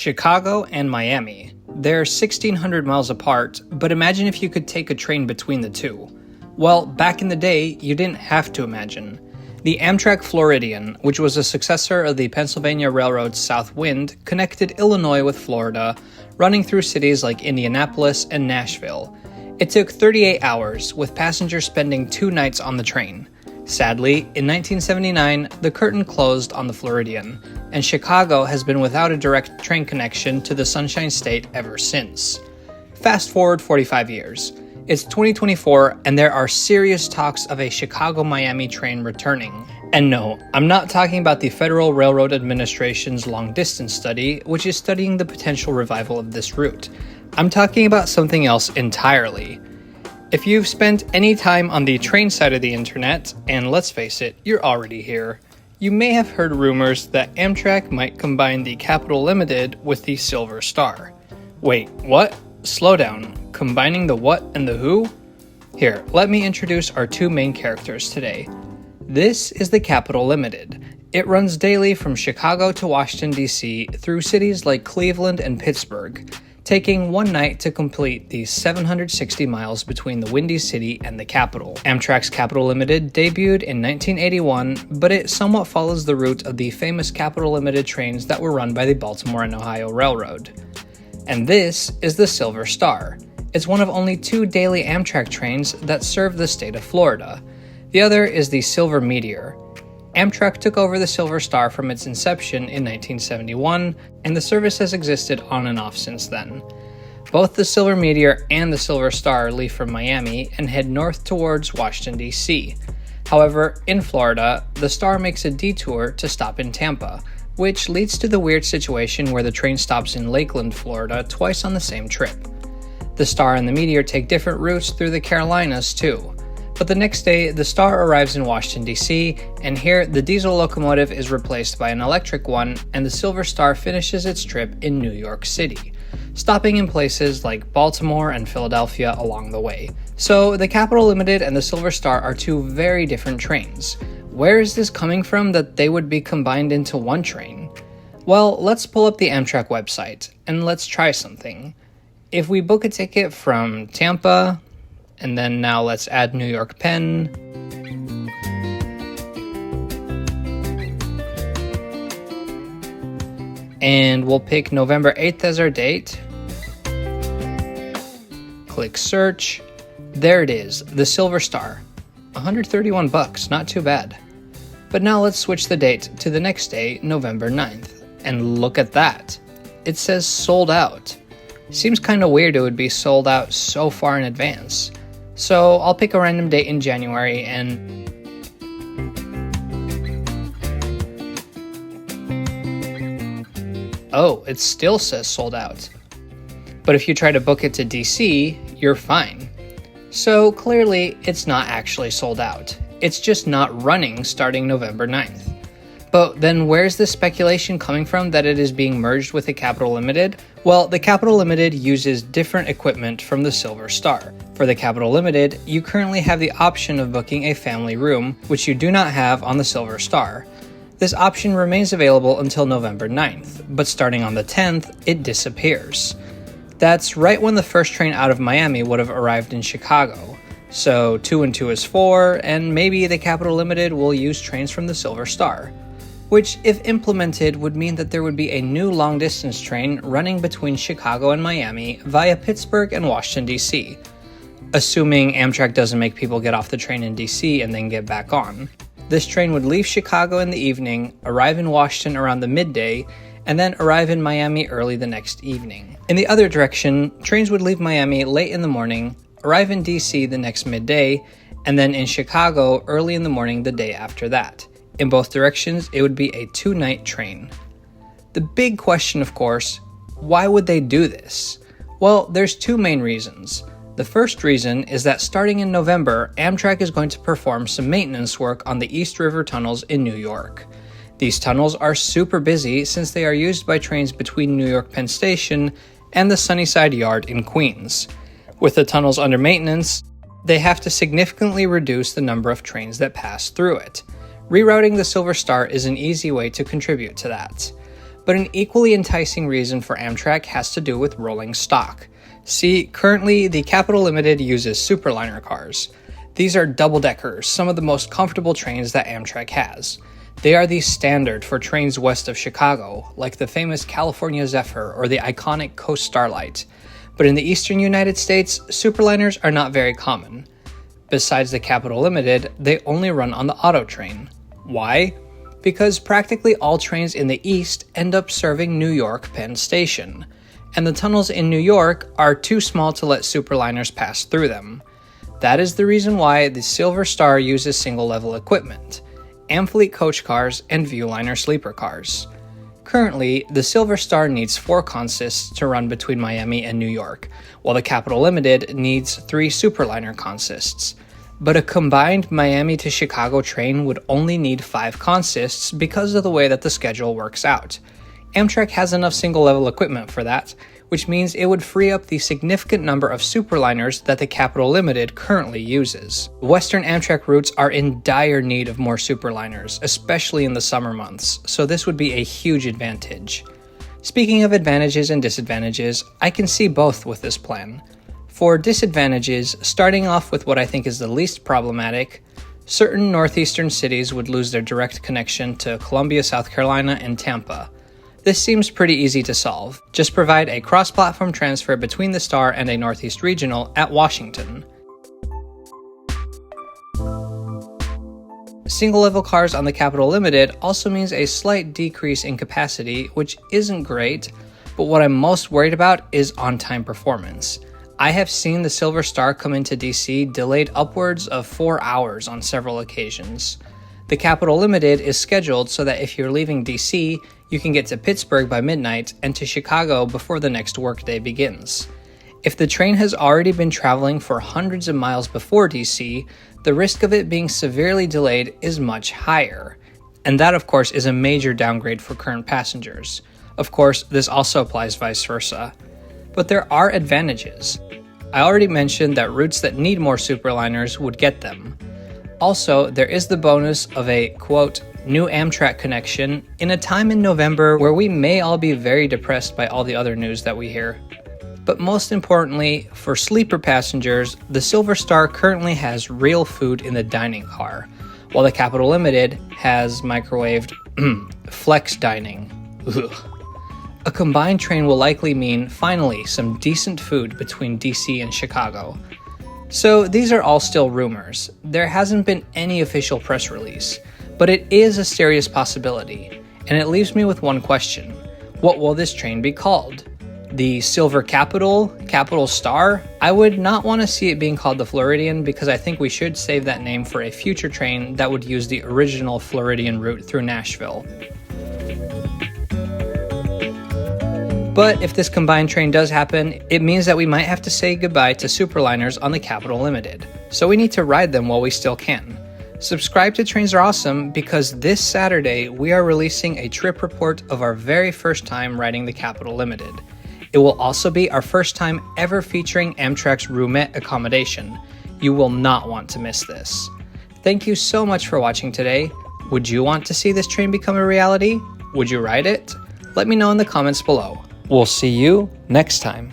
Chicago and Miami. They're 1,600 miles apart, but imagine if you could take a train between the two. Well, back in the day, you didn't have to imagine. The Amtrak Floridian, which was a successor of the Pennsylvania Railroad's South Wind, connected Illinois with Florida, running through cities like Indianapolis and Nashville. It took 38 hours, with passengers spending 2 nights on the train. Sadly, in 1979, the curtain closed on the Floridian, and Chicago has been without a direct train connection to the Sunshine State ever since. Fast forward 45 years. It's 2024, and there are serious talks of a Chicago-Miami train returning. And no, I'm not talking about the Federal Railroad Administration's long-distance study, which is studying the potential revival of this route. I'm talking about something else entirely. If you've spent any time on the train side of the internet, and let's face it, you're already here, you may have heard rumors that Amtrak might combine the Capital Limited with the Silver Star. Wait, what? Slow down. Combining the what and the who? Here, let me introduce our 2 main characters today. This is the Capital Limited. It runs daily from Chicago to Washington, D.C. through cities like Cleveland and Pittsburgh, taking 1 night to complete the 760 miles between the Windy City and the capital. Amtrak's Capital Limited debuted in 1981, but it somewhat follows the route of the famous Capital Limited trains that were run by the Baltimore and Ohio Railroad. And this is the Silver Star. It's one of only 2 daily Amtrak trains that serve the state of Florida. The other is the Silver Meteor. Amtrak took over the Silver Star from its inception in 1971, and the service has existed on and off since then. Both the Silver Meteor and the Silver Star leave from Miami and head north towards Washington, D.C. However, in Florida, the Star makes a detour to stop in Tampa, which leads to the weird situation where the train stops in Lakeland, Florida twice on the same trip. The Star and the Meteor take different routes through the Carolinas too. But the next day, the Star arrives in Washington, D.C., and here the diesel locomotive is replaced by an electric one, and the Silver Star finishes its trip in New York City, stopping in places like Baltimore and Philadelphia along the way. So the Capital Limited and the Silver Star are 2 very different trains. Where is this coming from that they would be combined into one train? Well, let's pull up the Amtrak website, and let's try something. If we book a ticket from Tampa, and then now let's add New York Penn. And we'll pick November 8th as our date. Click search. There it is, the Silver Star. $131, not too bad. But now let's switch the date to the next day, November 9th. And look at that. It says sold out. Seems kinda weird it would be sold out so far in advance. So I'll pick a random date in January and oh, it still says sold out. But if you try to book it to DC, you're fine. So clearly it's not actually sold out. It's just not running starting November 9th. But then where's the speculation coming from that it is being merged with the Capital Limited? Well, the Capital Limited uses different equipment from the Silver Star. For the Capital Limited, you currently have the option of booking a family room, which you do not have on the Silver Star. This option remains available until November 9th, but starting on the 10th, it disappears. That's right when the first train out of Miami would have arrived in Chicago. So 2 and 2 is 4, and maybe the Capital Limited will use trains from the Silver Star. Which, if implemented, would mean that there would be a new long-distance train running between Chicago and Miami via Pittsburgh and Washington, D.C., assuming Amtrak doesn't make people get off the train in D.C. and then get back on. This train would leave Chicago in the evening, arrive in Washington around the midday, and then arrive in Miami early the next evening. In the other direction, trains would leave Miami late in the morning, arrive in D.C. the next midday, and then in Chicago early in the morning the day after that. In both directions, it would be a 2-night train. The big question, of course, why would they do this? Well, there's 2 main reasons. The first reason is that starting in November, Amtrak is going to perform some maintenance work on the East River tunnels in New York. These tunnels are super busy since they are used by trains between New York Penn Station and the Sunnyside Yard in Queens. With the tunnels under maintenance, they have to significantly reduce the number of trains that pass through it. Rerouting the Silver Star is an easy way to contribute to that. But an equally enticing reason for Amtrak has to do with rolling stock. See, currently the Capital Limited uses Superliner cars. These are double-deckers, some of the most comfortable trains that Amtrak has. They are the standard for trains west of Chicago, like the famous California Zephyr or the iconic Coast Starlight. But in the eastern United States, Superliners are not very common. Besides the Capital Limited, they only run on the Auto Train. Why? Because practically all trains in the east end up serving New York Penn Station, and the tunnels in New York are too small to let Superliners pass through them. That is the reason why the Silver Star uses single-level equipment, Amfleet coach cars and Viewliner sleeper cars. Currently, the Silver Star needs 4 consists to run between Miami and New York, while the Capital Limited needs 3 Superliner consists. But a combined Miami to Chicago train would only need 5 consists because of the way that the schedule works out. Amtrak has enough single-level equipment for that, which means it would free up the significant number of Superliners that the Capital Limited currently uses. Western Amtrak routes are in dire need of more Superliners, especially in the summer months, so this would be a huge advantage. Speaking of advantages and disadvantages, I can see both with this plan. For disadvantages, starting off with what I think is the least problematic, certain northeastern cities would lose their direct connection to Columbia, South Carolina, and Tampa. This seems pretty easy to solve. Just provide a cross-platform transfer between the Star and a Northeast Regional at Washington. Single-level cars on the Capital Limited also means a slight decrease in capacity, which isn't great, but what I'm most worried about is on-time performance. I have seen the Silver Star come into DC delayed upwards of 4 hours on several occasions. The Capital Limited is scheduled so that if you're leaving DC, you can get to Pittsburgh by midnight and to Chicago before the next workday begins. If the train has already been traveling for hundreds of miles before DC, the risk of it being severely delayed is much higher. And that, of course, is a major downgrade for current passengers. Of course, this also applies vice versa. But there are advantages. I already mentioned that routes that need more Superliners would get them. Also, there is the bonus of a, quote, new Amtrak connection in a time in November where we may all be very depressed by all the other news that we hear. But most importantly, for sleeper passengers, the Silver Star currently has real food in the dining car, while the Capital Limited has microwaved flex dining. Ugh. A combined train will likely mean, finally, some decent food between DC and Chicago. So these are all still rumors. There hasn't been any official press release, but it is a serious possibility, and it leaves me with one question. What will this train be called? The Silver Capital? Capital Star? I would not want to see it being called the Floridian because I think we should save that name for a future train that would use the original Floridian route through Nashville. But if this combined train does happen, it means that we might have to say goodbye to Superliners on the Capital Limited, so we need to ride them while we still can. Subscribe to Trains Are Awesome because this Saturday we are releasing a trip report of our very first time riding the Capital Limited. It will also be our first time ever featuring Amtrak's roomette accommodation. You will not want to miss this. Thank you so much for watching today. Would you want to see this train become a reality? Would you ride it? Let me know in the comments below. We'll see you next time.